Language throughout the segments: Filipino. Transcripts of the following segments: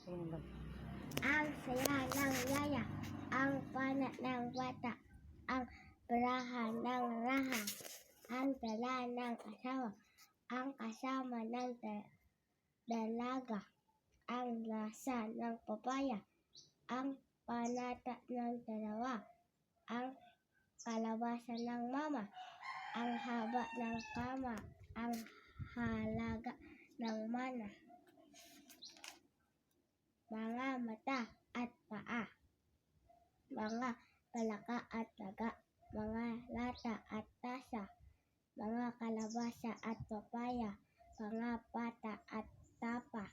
Ang saya ng yaya, ang panat ng bata, ang baraha ng raha, ang dala ng asawa, ang kasama ng dalaga, ang lasa ng papaya, ang panata ng dalawa, ang kalabasa ng mama, ang haba ng kama, ang halaga ng mana, mga mata at paa, mga palaka at daga, mga lata at tasa, mga kalabasa at papaya, mga pata at tapa,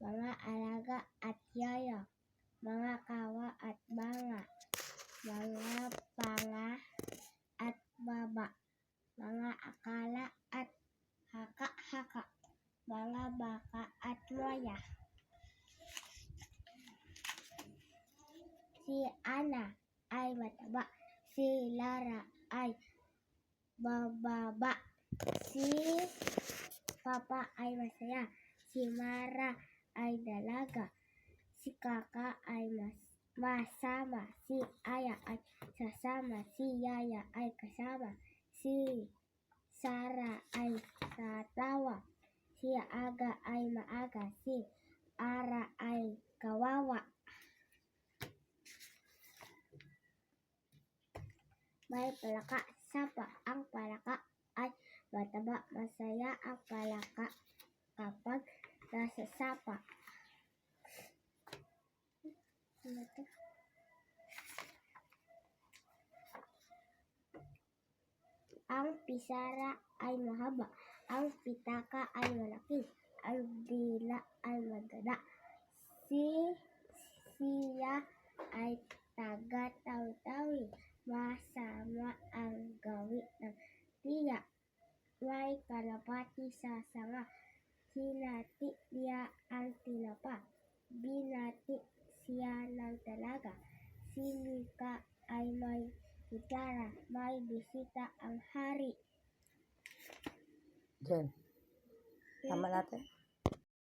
mga alaga at yaya, mga kawa at banga, mga panga at baba, mga akala at haka-haka, mga baka at maya. Si Ana ay mataba, si Lara ay bababa, si Papa ay masaya, si Mara ay dalaga, si Kaka ay masama, si Aya ay sasama, si Yaya ay kasama, si Sara ay tatawa, si Aga ay maaga, si Ara ay kawawa. May palaka, sapa. Ang palaka ay mataba, masaya ang palaka kapag nasa sapa. Ang pisara ay mahaba, ang pitaka ay malaki, ang dila ay maganda. Siya ay taga-tawi-tawi, masama ang gawi ng tiya. May kalapati sa sanga, hinati niya ang tinapa, binati siya ng dalaga. Si Mika ay may gitara, may bisita ang hari. Diyan. Tama natin.